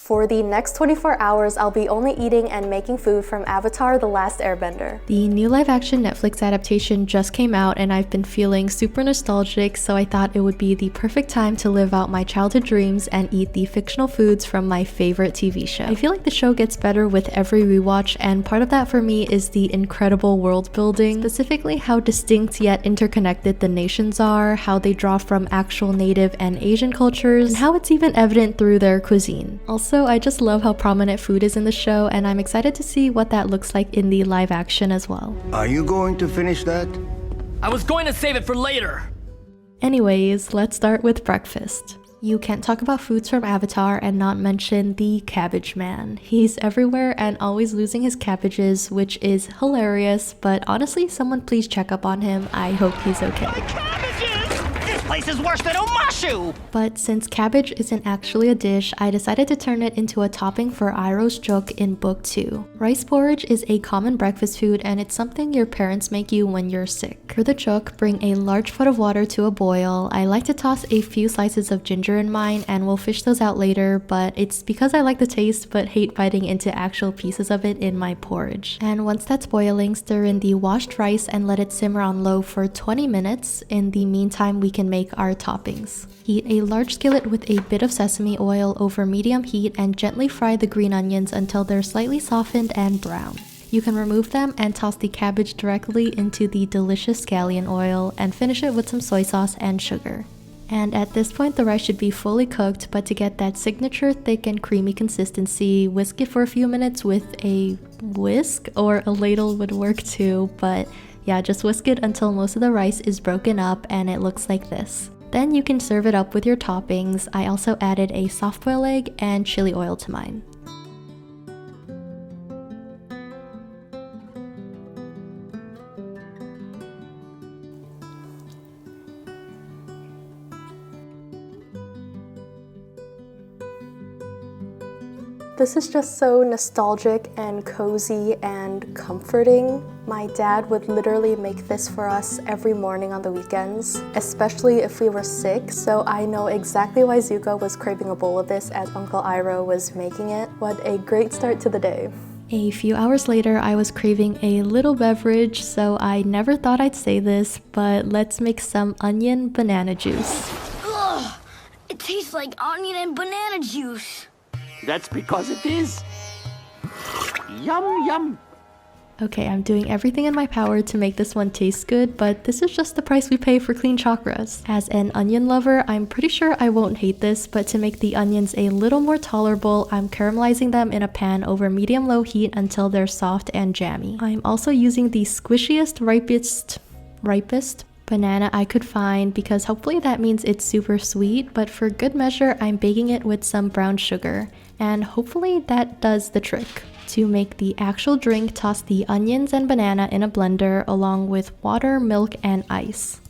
For the next 24 hours, I'll be only eating and making food from Avatar: The Last Airbender. The new live-action Netflix adaptation just came out and I've been feeling super nostalgic, so I thought it would be the perfect time to live out my childhood dreams and eat the fictional foods from my favorite TV show. I feel like the show gets better with every rewatch, and part of that for me is the incredible world building, specifically how distinct yet interconnected the nations are, how they draw from actual native and Asian cultures, and how it's even evident through their cuisine. Also, I just love how prominent food is in the show, and I'm excited to see what that looks like in the live action as well. Are you going to finish that? I was going to save it for later. Anyways, let's start with breakfast. You can't talk about foods from Avatar and not mention the Cabbage Man. He's everywhere and always losing his cabbages, which is hilarious, but honestly, someone please check up on him. I hope he's okay. This place is worse than Omashu! But since cabbage isn't actually a dish, I decided to turn it into a topping for Iroh's Jook in Book 2. Rice porridge is a common breakfast food and it's something your parents make you when you're sick. For the Jook, bring a large pot of water to a boil. I like to toss a few slices of ginger in mine and we'll fish those out later, but it's because I like the taste but hate biting into actual pieces of it in my porridge. And once that's boiling, stir in the washed rice and let it simmer on low for 20 minutes. In the meantime, we can make our toppings. Heat a large skillet with a bit of sesame oil over medium heat and gently fry the green onions until they're slightly softened and brown. You can remove them and toss the cabbage directly into the delicious scallion oil and finish it with some soy sauce and sugar. And at this point, the rice should be fully cooked, but to get that signature thick and creamy consistency, whisk it for a few minutes with a whisk, or a ladle would work too, but yeah, just whisk it until most of the rice is broken up and it looks like this. Then you can serve it up with your toppings. I also added a soft-boiled egg and chili oil to mine. This is just so nostalgic and cozy and comforting. My dad would literally make this for us every morning on the weekends, especially if we were sick, so I know exactly why Zuko was craving a bowl of this as Uncle Iroh was making it. What a great start to the day. A few hours later, I was craving a little beverage, so I never thought I'd say this, but let's make some onion banana juice. Ugh! It tastes like onion and banana juice. That's because it is. Yum, yum. Okay, I'm doing everything in my power to make this one taste good, but this is just the price we pay for clean chakras. As an onion lover, I'm pretty sure I won't hate this, but to make the onions a little more tolerable, I'm caramelizing them in a pan over medium-low heat until they're soft and jammy. I'm also using the squishiest, ripest banana I could find because hopefully that means it's super sweet, but for good measure, I'm baking it with some brown sugar, and hopefully that does the trick. To make the actual drink, toss the onions and banana in a blender along with water, milk, and ice.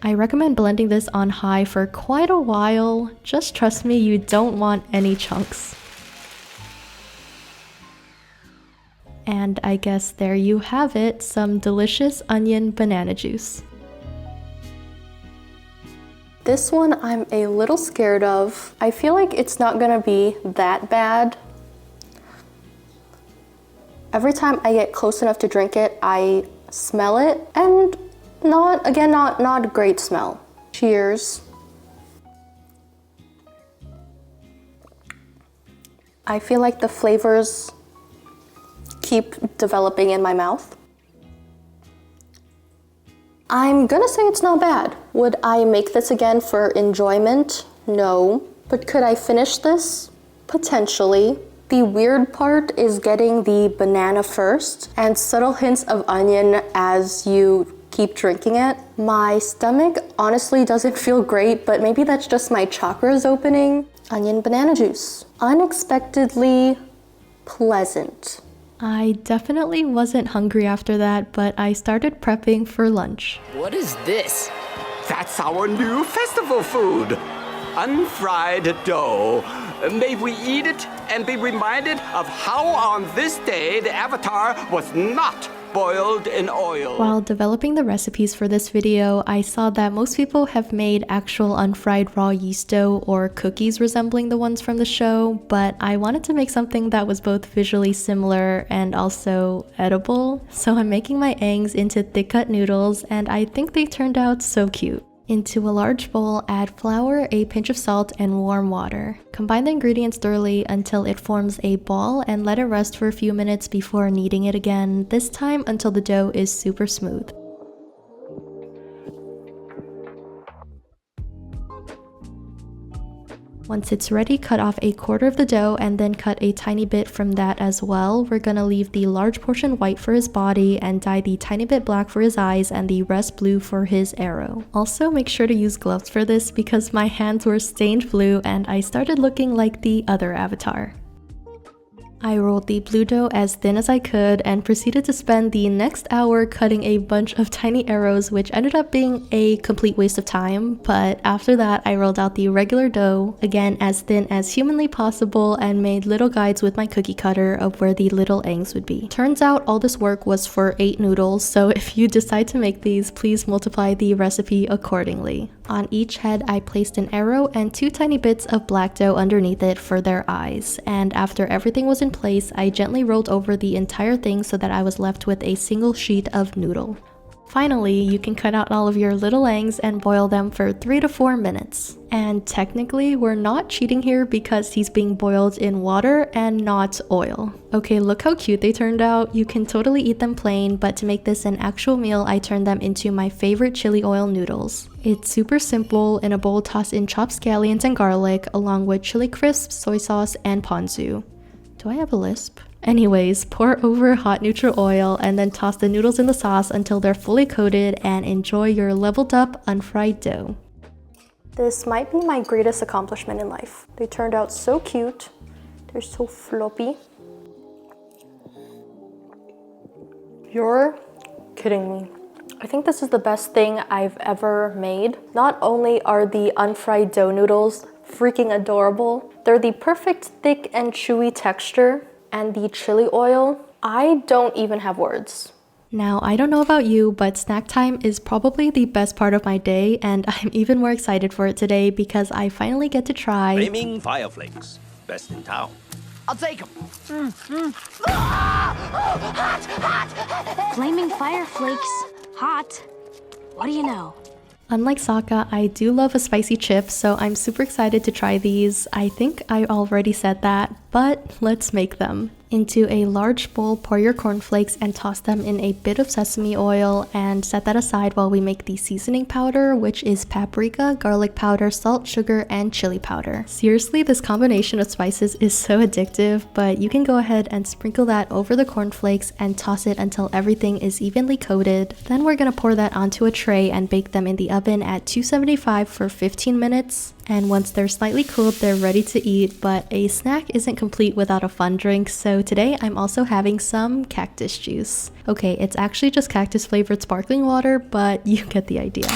I recommend blending this on high for quite a while. Just trust me, you don't want any chunks. And I guess there you have it, some delicious onion banana juice. This one I'm a little scared of. I feel like it's not gonna be that bad. Every time I get close enough to drink it, I smell it, and not a great smell. Cheers. I feel like the flavors keep developing in my mouth. I'm gonna say it's not bad. Would I make this again for enjoyment? No. But could I finish this? Potentially. The weird part is getting the banana first and subtle hints of onion as you keep drinking it. My stomach honestly doesn't feel great, but maybe that's just my chakras opening. Onion banana juice. Unexpectedly pleasant. I definitely wasn't hungry after that, but I started prepping for lunch. What is this? That's our new festival food. Unfried dough. May we eat it and be reminded of how on this day the Avatar was not boiled in oil. While developing the recipes for this video, I saw that most people have made actual unfried raw yeast dough or cookies resembling the ones from the show, but I wanted to make something that was both visually similar and also edible. So I'm making my eggs into thick cut noodles, and I think they turned out so cute. Into a large bowl, add flour, a pinch of salt, and warm water. Combine the ingredients thoroughly until it forms a ball and let it rest for a few minutes before kneading it again, this time until the dough is super smooth. Once it's ready, cut off a quarter of the dough and then cut a tiny bit from that as well. We're gonna leave the large portion white for his body and dye the tiny bit black for his eyes and the rest blue for his arrow. Also, make sure to use gloves for this because my hands were stained blue and I started looking like the other avatar. I rolled the blue dough as thin as I could and proceeded to spend the next hour cutting a bunch of tiny arrows, which ended up being a complete waste of time. But after that, I rolled out the regular dough, again as thin as humanly possible, and made little guides with my cookie cutter of where the little eggs would be. Turns out all this work was for 8 noodles, so if you decide to make these, please multiply the recipe accordingly. On each head, I placed an arrow and 2 tiny bits of black dough underneath it for their eyes, and after everything was in place, I gently rolled over the entire thing so that I was left with a single sheet of noodle. Finally, you can cut out all of your little eggs and boil them for 3 to 4 minutes. And technically, we're not cheating here because he's being boiled in water and not oil. Okay, look how cute they turned out. You can totally eat them plain, but to make this an actual meal, I turned them into my favorite chili oil noodles. It's super simple. In a bowl, toss in chopped scallions and garlic, along with chili crisps, soy sauce, and ponzu. Do I have a lisp? Anyways, pour over hot neutral oil and then toss the noodles in the sauce until they're fully coated and enjoy your leveled up unfried dough. This might be my greatest accomplishment in life. They turned out so cute. They're so floppy. You're kidding me. I think this is the best thing I've ever made. Not only are the unfried dough noodles freaking adorable, they're the perfect thick and chewy texture, and the chili oil, I don't even have words. Now, I don't know about you, but snack time is probably the best part of my day, and I'm even more excited for it today because I finally get to try Flaming Fire Flakes, best in town. I'll take them. Flaming fire flakes. Hot. What do you know? Unlike Sokka, I do love a spicy chip, so I'm super excited to try these. I think I already said that, but let's make them. Into a large bowl, pour your cornflakes and toss them in a bit of sesame oil and set that aside while we make the seasoning powder, which is paprika, garlic powder, salt, sugar, and chili powder. Seriously, this combination of spices is so addictive, but you can go ahead and sprinkle that over the cornflakes and toss it until everything is evenly coated. Then we're gonna pour that onto a tray and bake them in the oven at 275 for 15 minutes. And once they're slightly cooled, they're ready to eat, but a snack isn't complete without a fun drink, so today I'm also having some cactus juice. Okay, it's actually just cactus flavored sparkling water, but you get the idea.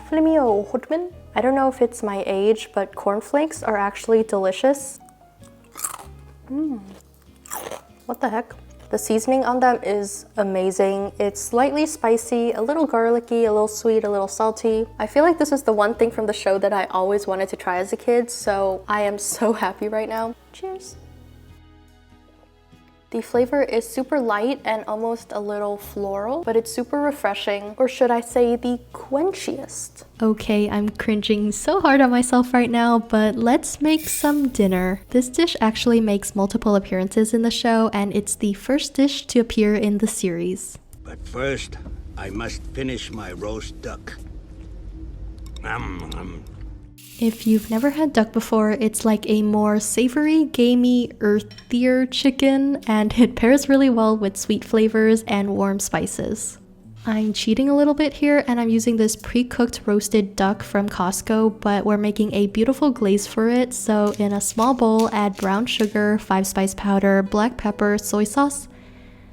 Flimio Hutman. I don't know if it's my age, but cornflakes are actually delicious. What the heck? The seasoning on them is amazing. It's slightly spicy, a little garlicky, a little sweet, a little salty. I feel like this is the one thing from the show that I always wanted to try as a kid, so I am so happy right now. Cheers. The flavor is super light and almost a little floral, but it's super refreshing, or should I say the quenchiest. Okay, I'm cringing so hard on myself right now, but let's make some dinner. This dish actually makes multiple appearances in the show, and it's the first dish to appear in the series. But first, I must finish my roast duck. If you've never had duck before, it's like a more savory, gamey, earthier chicken, and it pairs really well with sweet flavors and warm spices. I'm cheating a little bit here, and I'm using this pre-cooked roasted duck from Costco, but we're making a beautiful glaze for it. So in a small bowl, add brown sugar, 5-spice powder, black pepper, soy sauce,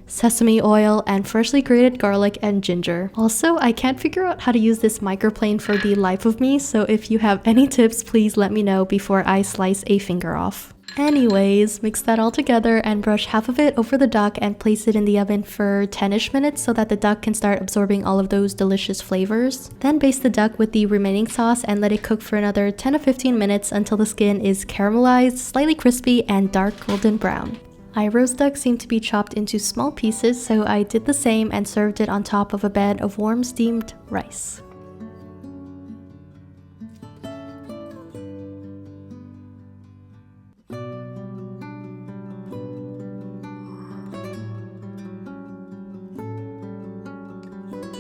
sesame oil, and freshly grated garlic and ginger. Also, I can't figure out how to use this microplane for the life of me, so if you have any tips, please let me know before I slice a finger off. Anyways, mix that all together and brush half of it over the duck and place it in the oven for 10ish minutes so that the duck can start absorbing all of those delicious flavors. Then baste the duck with the remaining sauce and let it cook for another 10 to 15 minutes until the skin is caramelized, slightly crispy, and dark golden brown. Iroh's duck seemed to be chopped into small pieces, so I did the same and served it on top of a bed of warm steamed rice.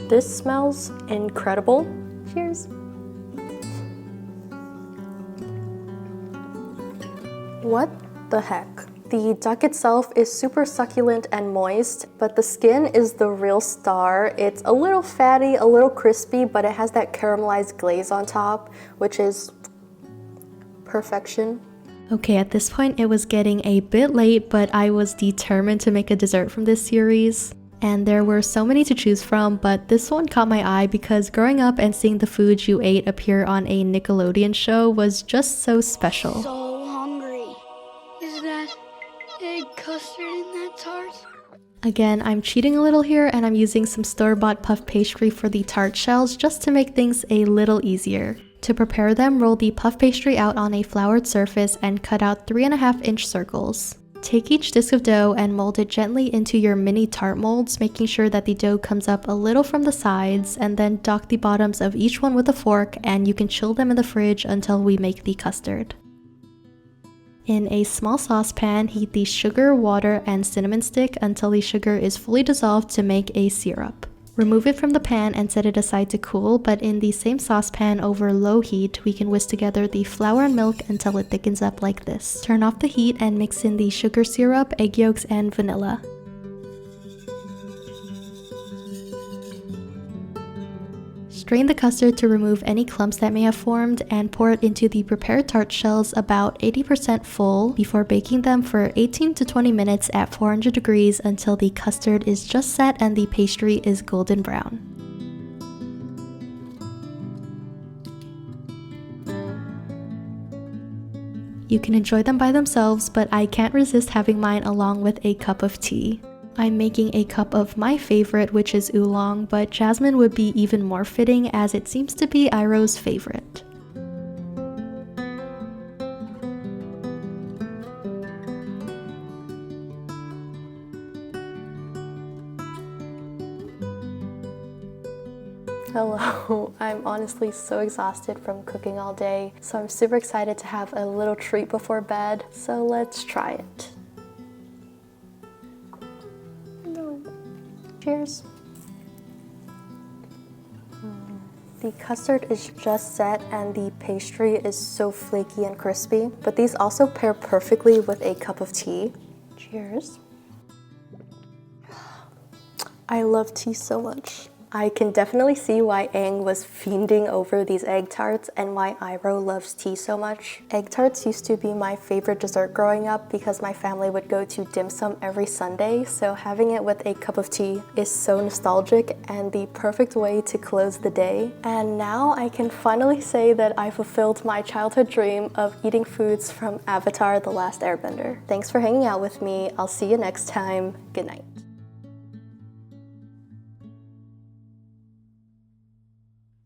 This smells incredible. Cheers. What the heck? The duck itself is super succulent and moist, but the skin is the real star. It's a little fatty, a little crispy, but it has that caramelized glaze on top, which is perfection. Okay, at this point it was getting a bit late, but I was determined to make a dessert from this series. And there were so many to choose from, but this one caught my eye because growing up and seeing the foods you ate appear on a Nickelodeon show was just so special. So hungry. Is that egg custard in that tart? Again, I'm cheating a little here and I'm using some store-bought puff pastry for the tart shells just to make things a little easier. To prepare them, roll the puff pastry out on a floured surface and cut out 3.5-inch circles. Take each disc of dough and mold it gently into your mini tart molds, making sure that the dough comes up a little from the sides, and then dock the bottoms of each one with a fork, and you can chill them in the fridge until we make the custard. In a small saucepan, heat the sugar, water, and cinnamon stick until the sugar is fully dissolved to make a syrup. Remove it from the pan and set it aside to cool, but in the same saucepan over low heat, we can whisk together the flour and milk until it thickens up like this. Turn off the heat and mix in the sugar syrup, egg yolks, and vanilla. Strain the custard to remove any clumps that may have formed and pour it into the prepared tart shells about 80% full before baking them for 18 to 20 minutes at 400 degrees until the custard is just set and the pastry is golden brown. You can enjoy them by themselves, but I can't resist having mine along with a cup of tea. I'm making a cup of my favorite, which is oolong, but jasmine would be even more fitting as it seems to be Iroh's favorite. Hello, I'm honestly so exhausted from cooking all day, so I'm super excited to have a little treat before bed, so let's try it. Cheers. The custard is just set and the pastry is so flaky and crispy, but these also pair perfectly with a cup of tea. Cheers. I love tea so much. I can definitely see why Aang was fiending over these egg tarts and why Iroh loves tea so much. Egg tarts used to be my favorite dessert growing up because my family would go to dim sum every Sunday, so having it with a cup of tea is so nostalgic and the perfect way to close the day. And now I can finally say that I fulfilled my childhood dream of eating foods from Avatar: The Last Airbender. Thanks for hanging out with me. I'll see you next time. Good night.